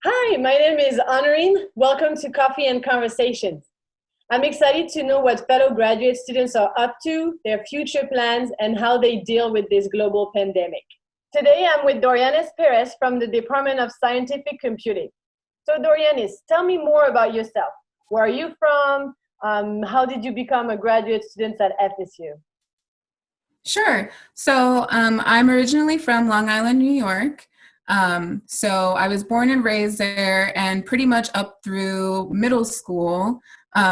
Hi, my name is Honorine. Welcome to Coffee and Conversations. I'm excited to know what fellow graduate students are up to, their future plans, and how they deal with this global pandemic. Today, I'm with Dorianis Perez from the Department of Scientific Computing. So, Dorianis, tell me more about yourself. Where are you from? How did you become a graduate student at FSU? Sure. I'm originally from Long Island, New York. So I was born and raised there, and pretty much up through middle school,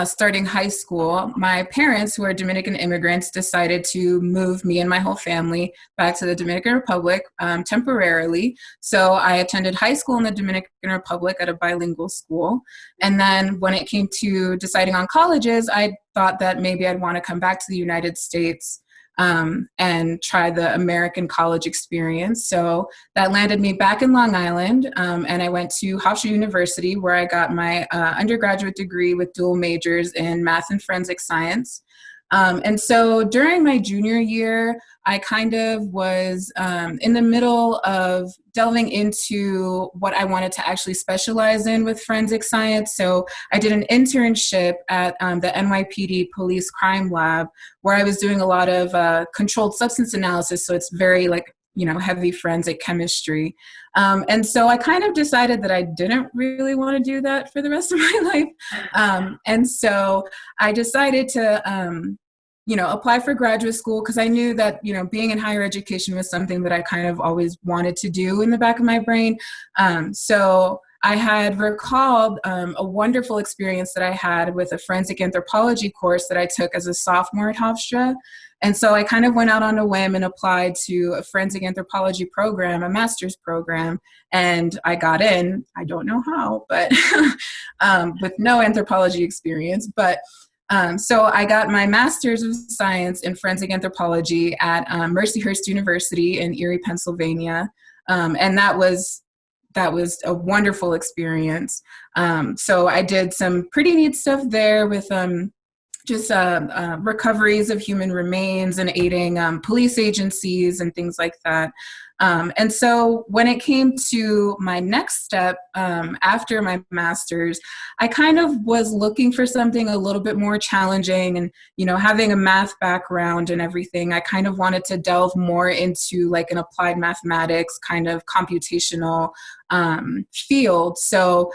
starting high school, my parents, who are Dominican immigrants, decided to move me and my whole family back to the Dominican Republic temporarily. So I attended high school in the Dominican Republic at a bilingual school. And then when it came to deciding on colleges, I thought that maybe I'd want to come back to the United States and try the American college experience. So that landed me back in Long Island, and I went to Hofstra University, where I got my undergraduate degree with dual majors in math and forensic science. And so during my junior year, I kind of was in the middle of delving into what I wanted to actually specialize in with forensic science. So I did an internship at the NYPD Police Crime Lab, where I was doing a lot of controlled substance analysis. So it's very heavy forensic chemistry. And so I kind of decided that I didn't really want to do that for the rest of my life. And so I decided to, apply for graduate school, because I knew that, being in higher education was something that I kind of always wanted to do in the back of my brain. So I had recalled a wonderful experience that I had with a forensic anthropology course that I took as a sophomore at Hofstra. And so I kind of went out on a whim and applied to a forensic anthropology program, a master's program, and I got in. I don't know how, but with no anthropology experience. So I got my master's of science in forensic anthropology at Mercyhurst University in Erie, Pennsylvania. And that was a wonderful experience. So I did some pretty neat stuff there with just recoveries of human remains and aiding police agencies and things like that. And so when it came to my next step after my master's, I kind of was looking for something a little bit more challenging. And, having a math background and everything, I kind of wanted to delve more into like an applied mathematics kind of computational field. So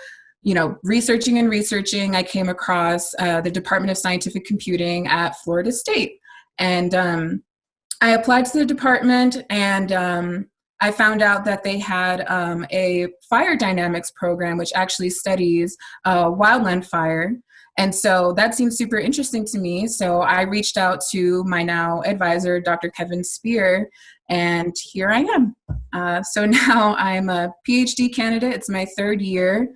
researching, I came across the Department of Scientific Computing at Florida State. And I applied to the department, and I found out that they had a fire dynamics program, which actually studies wildland fire. And so that seemed super interesting to me. So I reached out to my now advisor, Dr. Kevin Spear, and here I am. So now I'm a PhD candidate. It's my third year.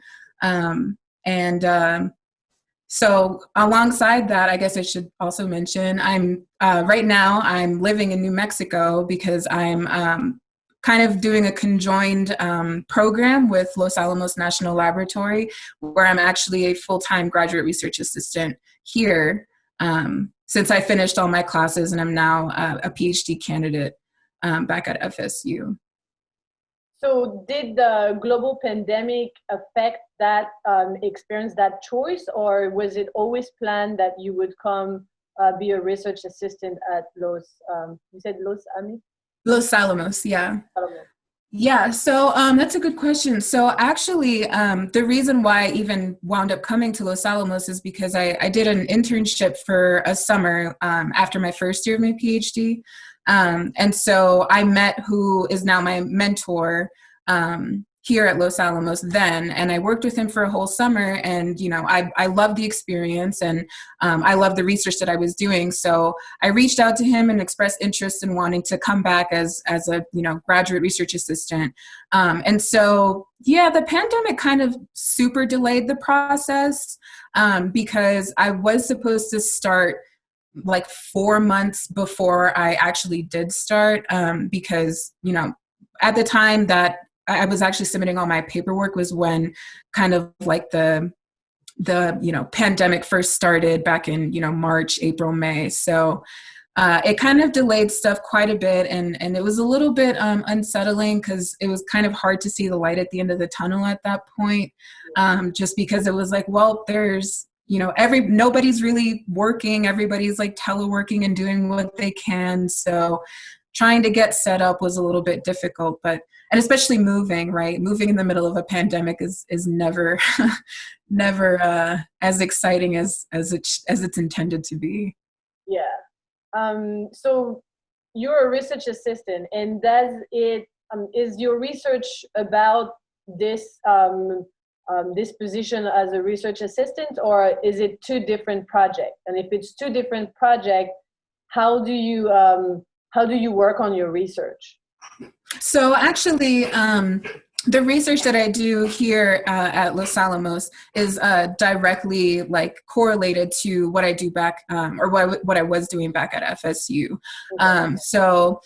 So alongside that, I guess I should also mention I'm right now I'm living in New Mexico because I'm kind of doing a conjoined program with Los Alamos National Laboratory, where I'm actually a full-time graduate research assistant here since I finished all my classes, and I'm now a PhD candidate back at FSU. So did the global pandemic affect that experience, that choice, or was it always planned that you would come be a research assistant at you said Los Amis? Los Alamos, yeah. Alamos. Yeah, so that's a good question. So actually, the reason why I even wound up coming to Los Alamos is because I did an internship for a summer after my first year of my PhD. And so I met who is now my mentor here at Los Alamos then, and I worked with him for a whole summer, and I loved the experience, and I loved the research that I was doing. So I reached out to him and expressed interest in wanting to come back as a graduate research assistant. And so the pandemic kind of super delayed the process because I was supposed to start like 4 months before I actually did start, because, at the time that I was actually submitting all my paperwork was when kind of like the pandemic first started back in, March, April, May. So it kind of delayed stuff quite a bit, and it was a little bit unsettling because it was kind of hard to see the light at the end of the tunnel at that point, just because it was like, well, there's, you know, nobody's really working, everybody's like teleworking and doing what they can, so trying to get set up was a little bit difficult, and especially moving in the middle of a pandemic is never never as exciting as it's intended to be. Yeah. So you're a research assistant, and is your research about this position as a research assistant, or is it two different projects? And if it's two different projects, how do you work on your research? So actually, the research that I do here at Los Alamos is directly like correlated to what I do back, or what I was doing back at FSU. Okay. So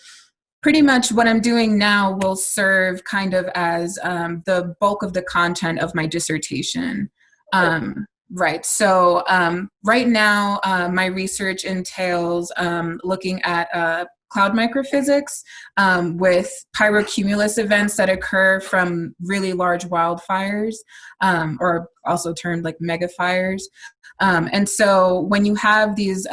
pretty much what I'm doing now will serve kind of as the bulk of the content of my dissertation. Right. So right now, my research entails looking at cloud microphysics with pyrocumulus events that occur from really large wildfires, or also termed like megafires. And so when you have these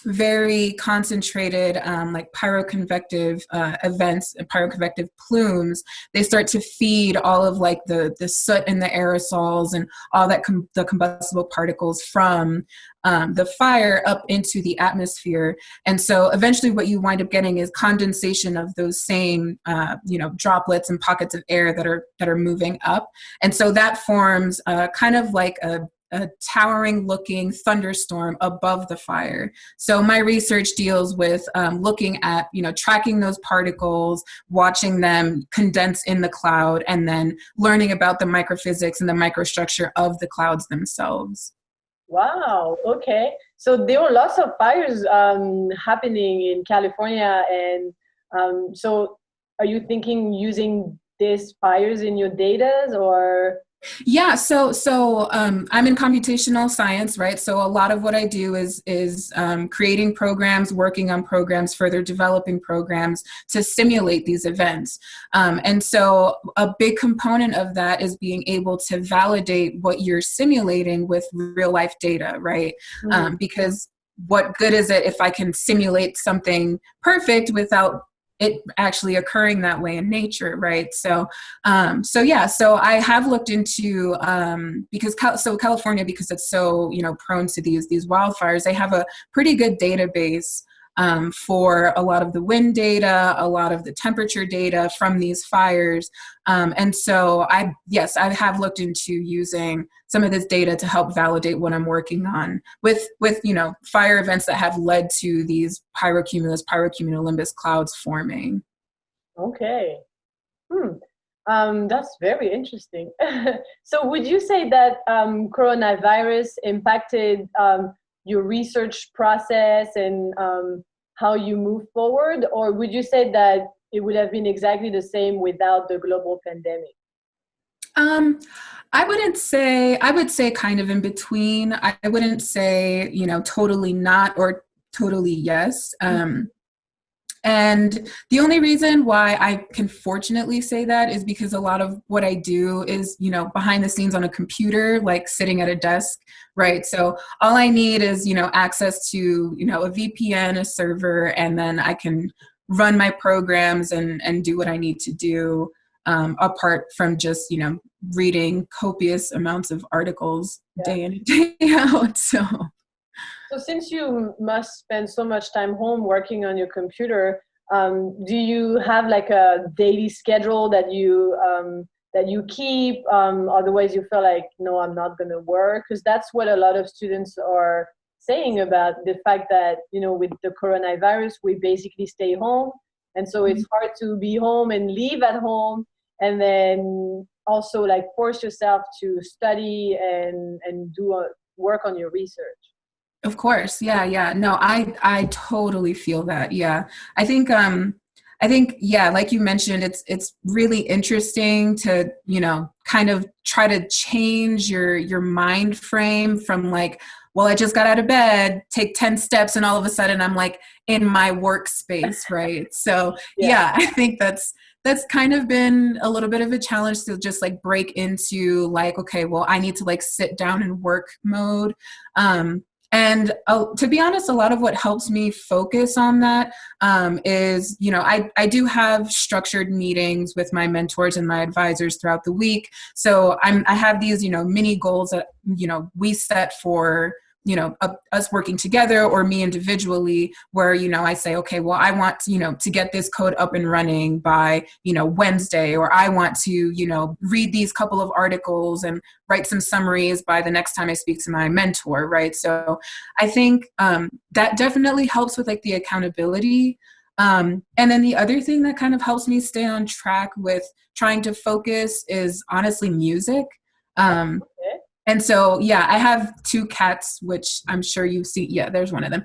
very concentrated like pyroconvective events, pyroconvective plumes, they start to feed all of like the soot and the aerosols and all that the combustible particles from the fire up into the atmosphere. And so eventually what you wind up getting is condensation of those same droplets and pockets of air that are moving up. And so that forms kind of like a towering looking thunderstorm above the fire. So my research deals with looking at, tracking those particles, watching them condense in the cloud, and then learning about the microphysics and the microstructure of the clouds themselves. Wow. Okay. So there were lots of fires happening in California, and so are you thinking using these fires in your data, or? Yeah, so I'm in computational science, right? So a lot of what I do is creating programs, working on programs, further developing programs to simulate these events. And so a big component of that is being able to validate what you're simulating with real life data, right? Mm-hmm. Because what good is it if I can simulate something perfect without it actually occurring that way in nature, right? So I have looked into because California, because it's so prone to these wildfires, they have a pretty good database for a lot of the wind data, a lot of the temperature data from these fires, and so I have looked into using some of this data to help validate what I'm working on with fire events that have led to these pyrocumulonimbus clouds forming. Okay. That's very interesting. So would you say that coronavirus impacted your research process and how you move forward, or would you say that it would have been exactly the same without the global pandemic? I would say kind of in between. I wouldn't say, totally not or totally yes. And the only reason why I can fortunately say that is because a lot of what I do is, behind the scenes on a computer, like sitting at a desk, right? So all I need is, access to, a VPN, a server, and then I can run my programs and do what I need to do, apart from just, reading copious amounts of articles day in and day out. So since you must spend so much time home working on your computer, do you have like a daily schedule that you keep? Otherwise, you feel like, no, I'm not going to work, because that's what a lot of students are saying about the fact that with the coronavirus, we basically stay home, and so it's hard to be home and live at home, and then also like force yourself to study and do work on your research. Of course. Yeah. No, I totally feel that. Yeah. I think, like you mentioned, it's really interesting to, kind of try to change your mind frame from like, well, I just got out of bed, take 10 steps, and all of a sudden I'm like in my workspace, right? So yeah, I think that's kind of been a little bit of a challenge to just like break into like, okay, well, I need to like sit down and work mode. And to be honest, a lot of what helps me focus on that is, you know, I do have structured meetings with my mentors and my advisors throughout the week. So I have these, you know, mini goals that, you know, we set for, you know, us working together or me individually, where, you know, I say, okay, well, I want, you know, to get this code up and running by, you know, Wednesday, or I want to, you know, read these couple of articles and write some summaries by the next time I speak to my mentor, right? So I think that definitely helps with like the accountability. And then the other thing that kind of helps me stay on track with trying to focus is honestly music. And so, yeah, I have 2 cats, which I'm sure you see. Yeah, there's one of them.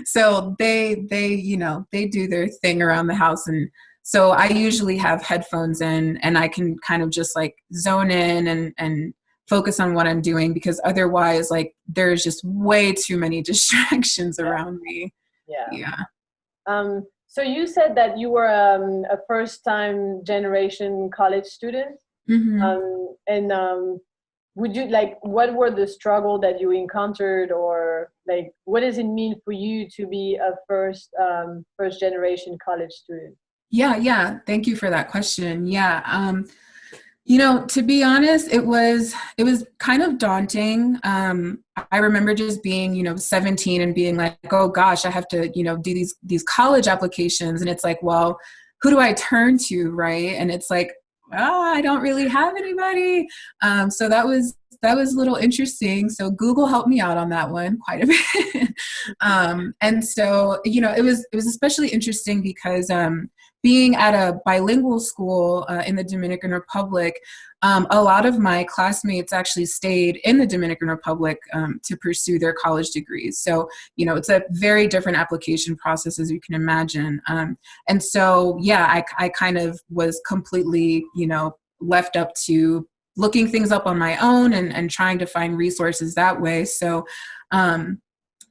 So they, you know, they do their thing around the house. And so I usually have headphones in and I can kind of just like zone in and focus on what I'm doing, because otherwise, like, there's just way too many distractions around me. Yeah. Yeah. So you said that you were a first-time generation college student. Mm-hmm. Would you like, what were the struggle that you encountered, or like, what does it mean for you to be a first generation college student? Yeah. Thank you for that question. Yeah. You know, to be honest, it was kind of daunting. I remember just being, you know, 17 and being like, oh gosh, I have to, you know, do these college applications. And it's like, well, who do I turn to, right? And it's like, oh, I don't really have anybody. So that was a little interesting. So Google helped me out on that one quite a bit. And so, you know, it was especially interesting because being at a bilingual school in the Dominican Republic, a lot of my classmates actually stayed in the Dominican Republic to pursue their college degrees. So, you know, it's a very different application process, as you can imagine. And so, yeah, I kind of was completely, you know, left up to looking things up on my own and trying to find resources that way. So,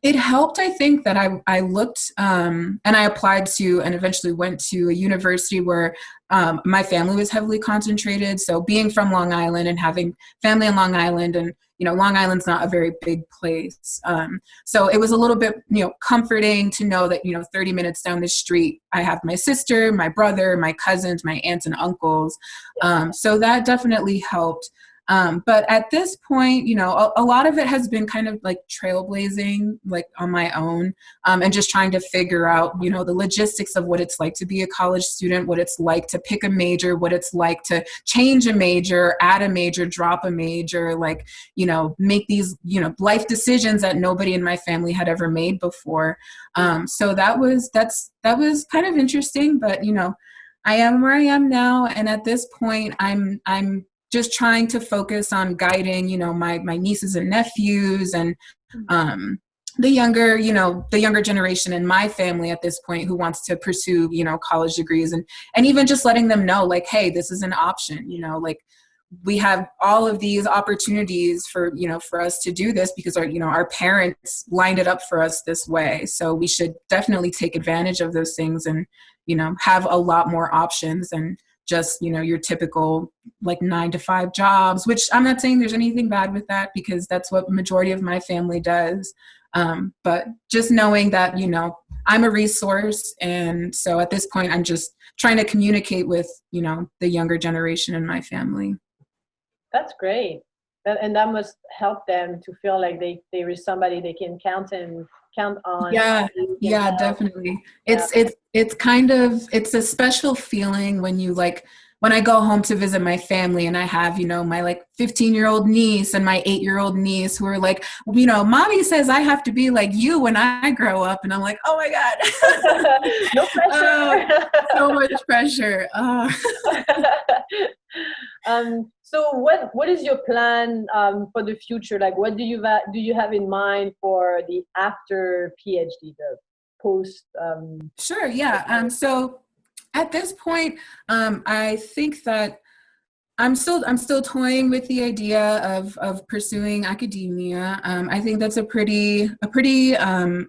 it helped, I think, that I looked and I applied to and eventually went to a university where my family was heavily concentrated. So being from Long Island and having family in Long Island, and, you know, Long Island's not a very big place. So it was a little bit, you know, comforting to know that, you know, 30 minutes down the street, I have my sister, my brother, my cousins, my aunts and uncles. So that definitely helped. But at this point, you know, a lot of it has been kind of like trailblazing, like on my own, and just trying to figure out, you know, the logistics of what it's like to be a college student, what it's like to pick a major, what it's like to change a major, add a major, drop a major, like, you know, make these, you know, life decisions that nobody in my family had ever made before. So that was kind of interesting, but, you know, I am where I am now. And at this point, I'm just trying to focus on guiding, you know, my nieces and nephews and the younger generation in my family at this point who wants to pursue, you know, college degrees, and even just letting them know, like, hey, this is an option, you know, like, we have all of these opportunities for, you know, for us to do this because our, you know, our parents lined it up for us this way. So we should definitely take advantage of those things and, you know, have a lot more options and just, you know, your typical like 9-to-5 jobs, which I'm not saying there's anything bad with that because that's what majority of my family does. But just knowing that, you know, I'm a resource. And so at this point, I'm just trying to communicate with, you know, the younger generation in my family. That's great. And that must help them to feel like there is somebody they can count on. Yeah, definitely. It's kind of, it's a special feeling when you like, when I go home to visit my family and I have, you know, my like 15-year-old niece and my 8-year-old niece who are like, you know, mommy says I have to be like you when I grow up. And I'm like, oh my God. No pressure. So much pressure. So what is your plan for the future? Like, what do you have in mind for the after PhD, the post? Sure. Yeah. So at this point, I think that I'm still toying with the idea of pursuing academia. I think that's a pretty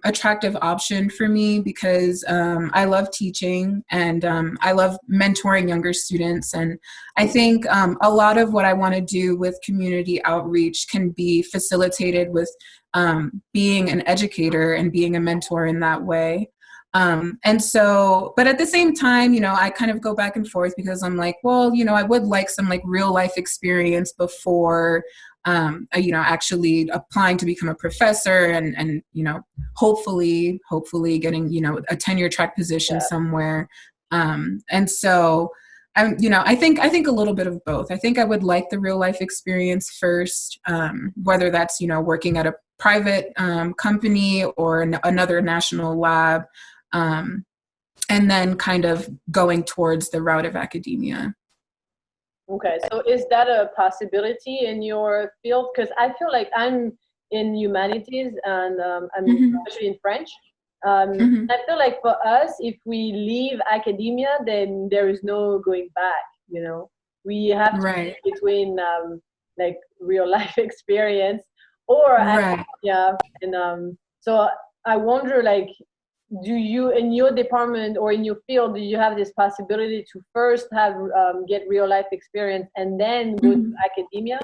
attractive option for me because I love teaching and I love mentoring younger students. And I think a lot of what I want to do with community outreach can be facilitated with being an educator and being a mentor in that way. And so, but at the same time, I kind of go back and forth because I'm like, well, I would like some like real life experience before, actually applying to become a professor and, hopefully getting, a tenure track position somewhere. And so I think a little bit of both. I think I would like the real life experience first, whether that's, working at a private company or another national lab. And then kind of going towards the route of academia. Okay, so is that a possibility in your field? Because I feel like I'm in humanities and I'm especially in French. I feel like for us, if we leave academia, then there is no going back, We have to Right. pick between like real life experience or right. and so I wonder, like, do you in your department or in your field, do you have this possibility to first have get real life experience and then go to academia?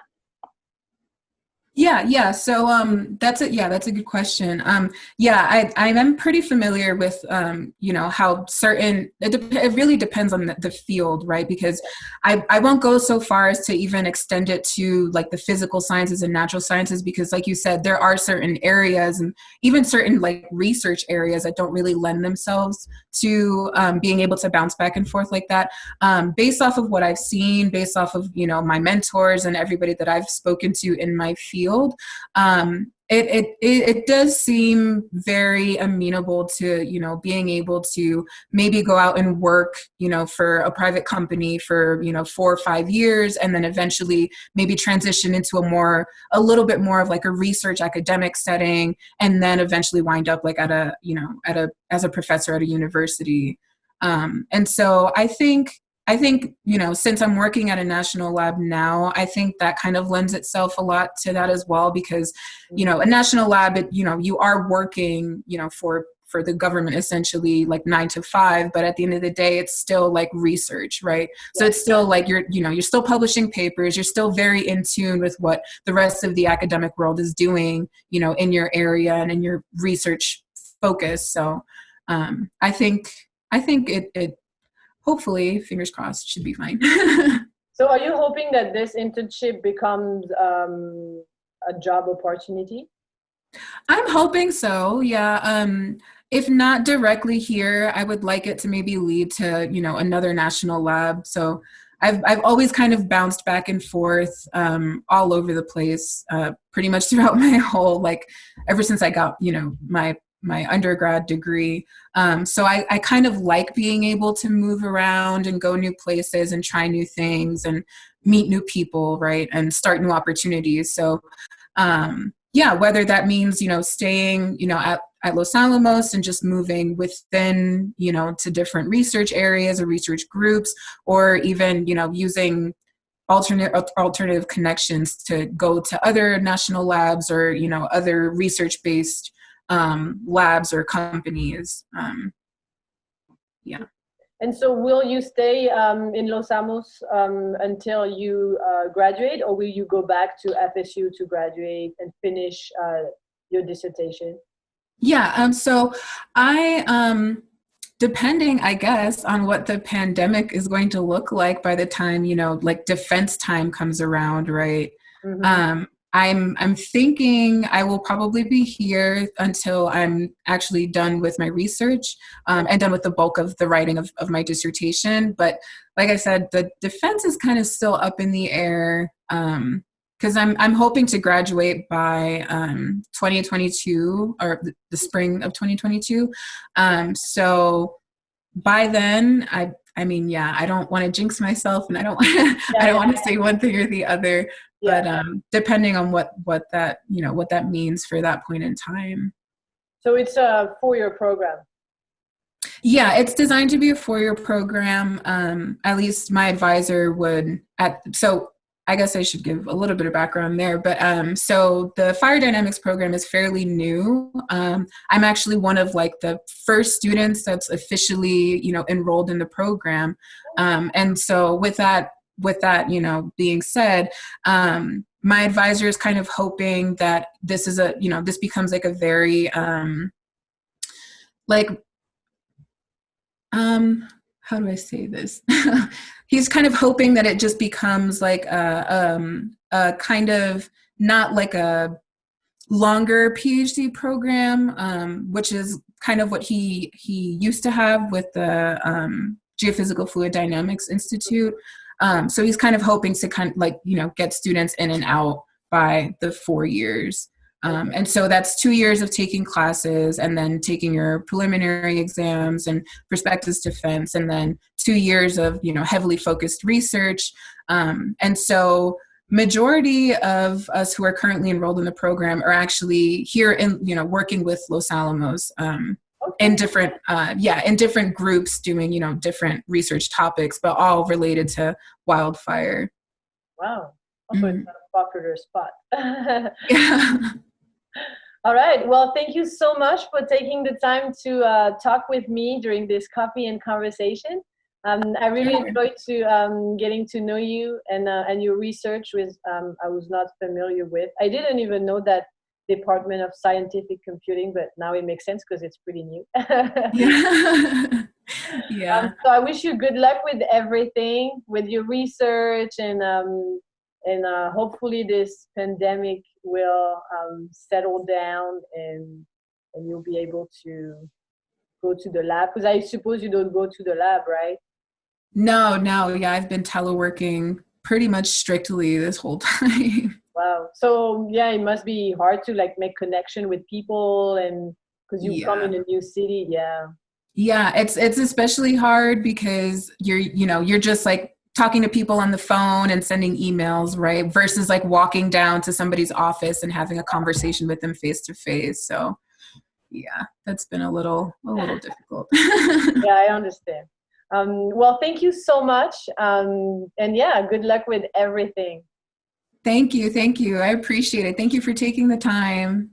Yeah. So that's it. Yeah, that's a good question. I am pretty familiar with how certain it really depends on the field, right? Because I won't go so far as to even extend it to like the physical sciences and natural sciences, because like you said, there are certain areas and even certain like research areas that don't really lend themselves to being able to bounce back and forth like that. Based off of what I've seen, based off of my mentors and everybody that I've spoken to in my field. It does seem very amenable to being able to maybe go out and work for a private company for 4 or 5 years, and then eventually maybe transition into a little bit more of like a research academic setting, and then eventually wind up like as a professor at a university. And so I think, since I'm working at a national lab now, I think that kind of lends itself a lot to that as well, because, a national lab, you are working, for the government essentially like 9 to 5, but at the end of the day, it's still like research, right? So it's still like you're still publishing papers, you're still very in tune with what the rest of the academic world is doing, in your area and in your research focus. So I think it hopefully, fingers crossed, should be fine. So are you hoping that this internship becomes a job opportunity? I'm hoping so, yeah. If not directly here, I would like it to maybe lead to, another national lab. So I've always kind of bounced back and forth all over the place, pretty much throughout my whole, like, ever since I got, my undergrad degree. So I kind of like being able to move around and go new places and try new things and meet new people, right? And start new opportunities. So whether that means, staying, at Los Alamos and just moving within, to different research areas or research groups, or even, using alternative connections to go to other national labs or, other research-based labs or companies. And so will you stay in Los Alamos until you graduate, or will you go back to FSU to graduate and finish your dissertation? So I, depending, I guess, on what the pandemic is going to look like by the time, like defense time comes around, right? I'm thinking I will probably be here until I'm actually done with my research and done with the bulk of the writing of my dissertation. But like I said, the defense is kind of still up in the air because I'm hoping to graduate by 2022 or the spring of 2022. So by then, I don't want to jinx myself, and I don't want to say one thing or the other. But depending on what that means for that point in time. So it's a 4-year program. Yeah, it's designed to be a 4-year program. At least my advisor would so I guess I should give a little bit of background there. But so the fire dynamics program is fairly new. I'm actually one of like the first students that's officially, enrolled in the program. And so with that, being said, my advisor is kind of hoping that this becomes like a very like how do I say this? He's kind of hoping that it just becomes like a kind of not like a longer PhD program, which is kind of what he used to have with the Geophysical Fluid Dynamics Institute. So he's kind of hoping to kind of like, get students in and out by the 4 years. And so that's 2 years of taking classes and then taking your preliminary exams and prospectus defense, and then 2 years of, heavily focused research. And so majority of us who are currently enrolled in the program are actually here in, working with Los Alamos in different, in different groups doing, different research topics, but all related to wildfire. Wow. Also, it's not a popular spot. Yeah. All right. Well, thank you so much for taking the time to talk with me during this coffee and conversation. I really enjoyed getting to know you and your research, which I was not familiar with. I didn't even know that Department of Scientific Computing, but now it makes sense because it's pretty new. Yeah. Yeah. So I wish you good luck with everything, with your research, and hopefully this pandemic will settle down and you'll be able to go to the lab, because I suppose you don't go to the lab, right? No, yeah, I've been teleworking pretty much strictly this whole time. Wow. So yeah, it must be hard to like make connection with people, and because you come in a new city. Yeah. Yeah, it's especially hard because you're just like talking to people on the phone and sending emails, right? Versus like walking down to somebody's office and having a conversation with them face to face. So yeah, that's been a little difficult. Yeah, I understand. Well, thank you so much. And yeah, good luck with everything. Thank you. I appreciate it. Thank you for taking the time.